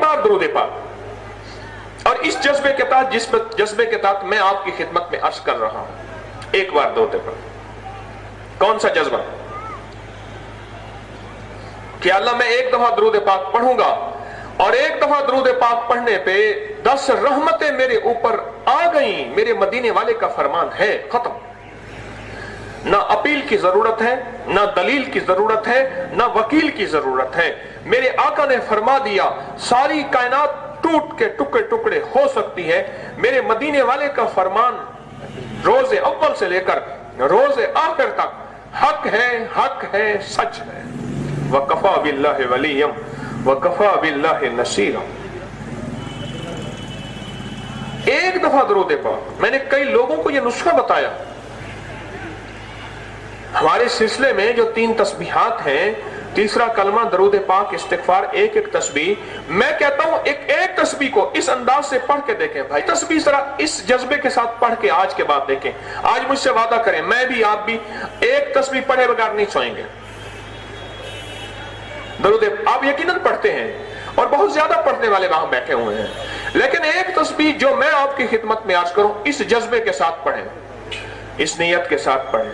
बार दरूद पाक। और इस जज्बे के तहत, जिस जज्बे के तहत मैं आपकी खिदमत में अर्ज कर रहा हूं, एक बार दरूद पाक। कौन सा जज्बा? कि अल्लाह मैं एक दफा दरूद पाक पढ़ूंगा और एक दफा दरूद पाक पढ़ने पे 10 रहमतें मेरे ऊपर आ गई। मेरे मदीने वाले का फरमान है, खत्म। ना अपील की जरूरत है, ना दलील की जरूरत है, ना वकील की जरूरत है। मेरे आका ने फरमा दिया, सारी कायनात टूट के टुकड़े टुकड़े हो सकती है, मेरे मदीने वाले का फरमान रोज़े अव्वल से लेकर रोज़े आखिर तक हक है, सच है। वकफा बिल्लाहि वलियम वकफा बिल्लाहि नसीरा। एक दफा दरूद पाक। मैंने कई लोगों को यह नुस्खा बताया। हमारे सिलसिले में जो 3 तस्बीहात हैं, तीसरा कलमा, दरूद पाक, इस्तिगफार, एक एक तस्बीह। मैं कहता हूं एक तस्बीह को इस अंदाज से पढ़ के देखें भाई। तस्बीह जरा इस जज्बे के साथ पढ़ के आज के बाद देखें। आज मुझसे वादा करें, मैं भी आप भी एक तस्बीह पढ़े बगैर नहीं सोएंगे। दरूद आप यकीनन पढ़ते हैं और बहुत ज्यादा पढ़ने वाले वहां बैठे हुए हैं, लेकिन एक तस्बीह जो मैं आपकी खिदमत में अर्ज करूं, इस जज्बे के साथ पढ़ें, इस नियत के साथ पढ़ें,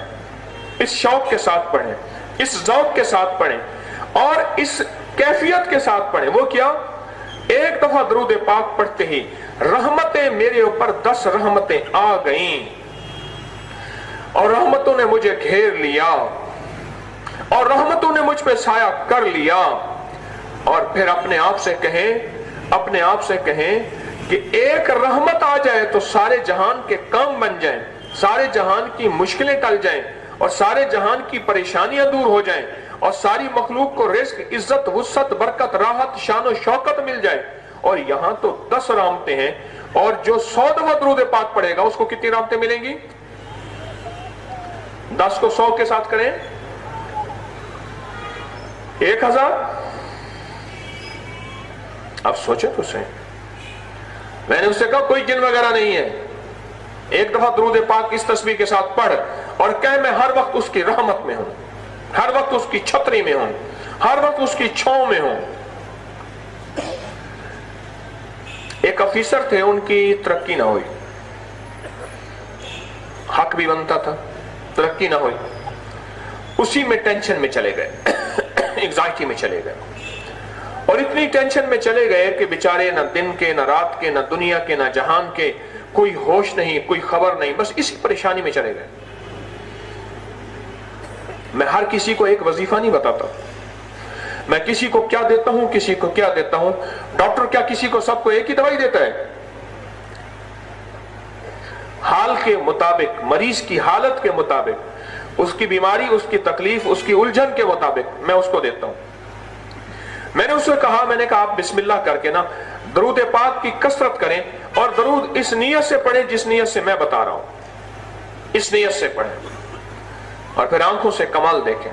इस शौक के साथ पढ़ें, इस ज़ौक़ के साथ पढ़ें और इस कैफियत के साथ पढ़ें। वो क्या? एक दफा दरूद पाक पढ़ते ही रहमतें मेरे ऊपर 10 रहमतें आ गईं और रहमतों ने मुझे घेर लिया और रहमतों ने मुझ पे साया कर लिया। और फिर अपने आप से कहें कि एक रहमत आ जाए तो सारे जहान के काम बन जाएं, सारे जहान की मुश्किलें टल जाएं और सारे जहान की परेशानियां दूर हो जाएं और सारी मखलूक को रिज़्क, इज्जत, वुसअत, बरकत, राहत, शान और शौकत मिल जाए। और यहां तो 10 रहमतें हैं और जो 100 दफा दरूद पाक पढ़ेगा उसको कितनी रहमतें मिलेंगी? 10 को 100 के साथ करें, 1000। अब सोचे तो सही। मैंने उससे कहा कोई जिन वगैरह नहीं है, एक दफा दरूद पाक इस तस्बीह के साथ पढ़ और कह मैं हर वक्त उसकी रहमत में हूं, हर वक्त उसकी छतरी में हूं, हर वक्त उसकी छांव में हूं। एक अफीसर थे, उनकी तरक्की ना हुई, हक भी बनता था, तरक्की ना हुई, उसी में टेंशन में चले गए, एंग्जाइटी में चले गए और इतनी टेंशन में चले गए कि बेचारे न दिन के, न रात के, न दुनिया के, न जहान के, कोई होश नहीं, कोई खबर नहीं, बस इसी परेशानी में चले गए। मैं हर किसी को एक वजीफा नहीं बताता, मैं किसी को क्या देता हूं, किसी को क्या देता हूं। डॉक्टर क्या किसी को सबको एक ही दवाई देता है? हाल के मुताबिक, मरीज की हालत के मुताबिक, उसकी बीमारी, उसकी तकलीफ, उसकी उलझन के मुताबिक मैं उसको देता हूं। मैंने उससे कहा, मैंने कहा आप बिस्मिल्लाह करके ना दरूद पाक की कसरत करें और दरूद इस नियत से पढ़ें जिस नियत से मैं बता रहा हूं, इस नियत से पढ़ें और फिर आंखों से कमाल देखें।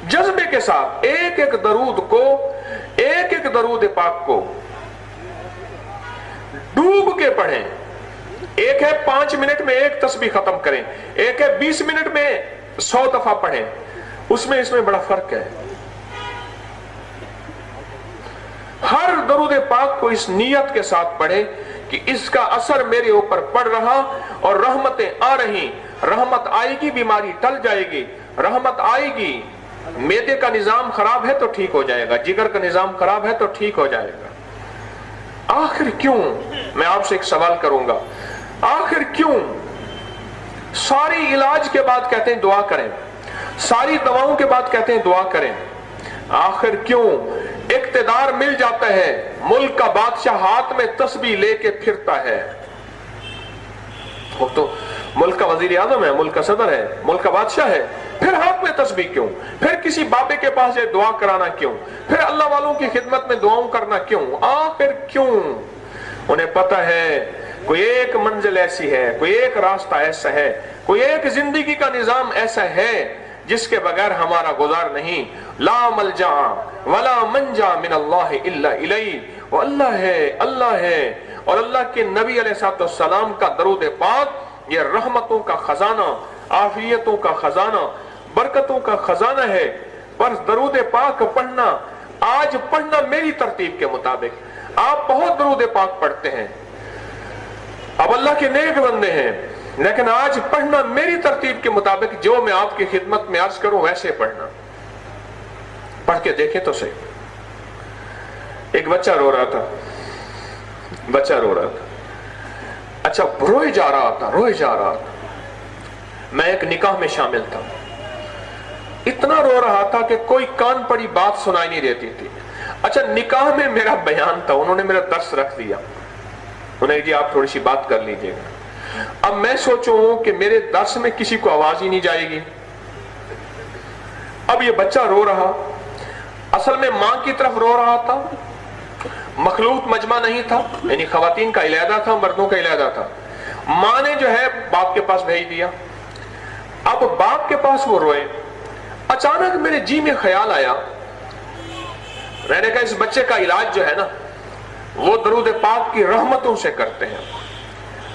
जज्बे के साथ एक एक दरूद को, एक एक दरूद पाक को डूब के पढ़ें। एक है 5 मिनट में एक तस्बीह खत्म करें, एक है 20 मिनट में 100 दफा पढ़ें, उसमें इसमें बड़ा फर्क है। हर दरूद पाक को इस नियत के साथ पढ़े कि इसका असर मेरे ऊपर पड़ रहा और रहमतें आ रही, रहमत आएगी, बीमारी टल जाएगी, रहमत आएगी। मैदे का निजाम खराब है तो ठीक हो जाएगा, जिगर का निजाम खराब है तो ठीक हो जाएगा। आखिर क्यों, मैं आपसे एक सवाल करूंगा, आखिर क्यों सारी इलाज के बाद कहते हैं दुआ करें, सारी दवाओं के बाद कहते हैं दुआ करें? आखिर क्यों इक्तिदार मिल जाता है, मुल्क का बादशाह हाथ में तस्बीह लेके फिरता है? वो तो मुल्क का वजीर आजम है, मुल्क का सदर है, मुल्क का बादशाह है, फिर हाथ में तस्बीह क्यों? फिर किसी बाबे के पास जाए दुआ कराना क्यों? फिर अल्लाह वालों की खिदमत में दुआओं करना क्यों? आखिर क्यों? उन्हें पता है कोई एक मंजिल ऐसी है, कोई एक रास्ता ऐसा है, कोई एक जिंदगी का निजाम ऐसा है जिसके बगैर हमारा गुजार नहीं। ला मलजा वला मंजा मिन अल्लाह इल्ला इलैहि, वो अल्लाह है, अल्लाह है। और अल्लाह के नबी अलैहिस्सलाम का दरूद पाक ये रहमतों का खजाना, आफियतों का खजाना, बरकतों का खजाना है। पर दरूद पाक पढ़ना, आज पढ़ना मेरी तरतीब के मुताबिक, آپ بہت درود پاک پڑھتے ہیں، اب اللہ کے نیک بندے ہیں، لیکن آج پڑھنا میری ترتیب کے مطابق جو میں آپ کی خدمت میں عرض کروں ویسے پڑھنا۔ پڑھ کے دیکھیں تو صحیح۔ ایک بچہ رو رہا تھا، اچھا روئے جا رہا تھا۔ میں ایک نکاح میں شامل تھا، اتنا رو رہا تھا کہ کوئی کان پڑی بات سنائی نہیں دیتی تھی۔ اچھا نکاح میں میرا بیان تھا، انہوں نے میرا درس رکھ دیا، انہیں جی آپ تھوڑی سی بات کر لیجئے گا۔ اب میں سوچوں کہ میرے درس میں کسی کو آواز ہی نہیں جائے گی۔ اب یہ بچہ رو رہا، اصل میں ماں کی طرف رو رہا تھا، مخلوط مجمع نہیں تھا، یعنی خواتین کا علیحدہ تھا، مردوں کا علیحدہ تھا۔ ماں نے جو ہے باپ کے پاس بھیج دیا۔ اب باپ کے پاس وہ روئے، اچانک میرے جی میں خیال آیا، میں نے کہا اس بچے کا علاج جو ہے نا وہ درود پاک کی رحمتوں سے کرتے ہیں۔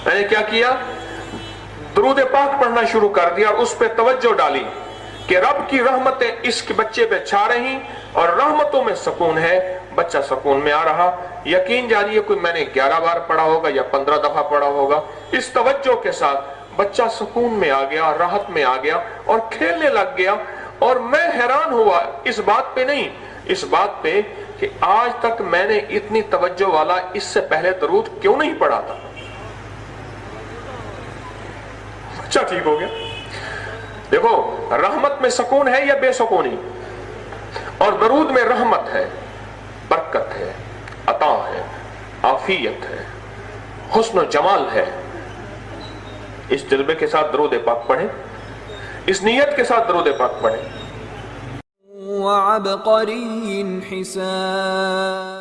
میں نے کیا کیا، درود پاک پڑھنا شروع کر دیا اور اس پہ توجہ ڈالی کہ رب کی رحمتیں اس کے بچے پہ چھا رہی اور رحمتوں میں سکون ہے۔ بچہ سکون میں آ رہا، یقین جانیے کوئی میں نے 11 بار پڑھا ہوگا یا 15 دفعہ پڑھا ہوگا، اس توجہ کے ساتھ بچہ سکون میں آ گیا، راحت میں آ گیا اور کھیلنے لگ گیا۔ اور میں حیران ہوا اس بات پہ نہیں، اس بات پہ کہ آج تک میں نے اتنی توجہ والا اس سے پہلے درود کیوں نہیں پڑھا تھا۔ بچہ ٹھیک ہو گیا۔ دیکھو رحمت میں سکون ہے یا بے سکونی، اور درود میں رحمت ہے، برکت ہے، عطا ہے، عافیت ہے، حسن و جمال ہے۔ اس جذبے کے ساتھ درود پاک پڑھیں، اس نیت کے ساتھ درود پاک پڑھیں۔ وعبقری حسان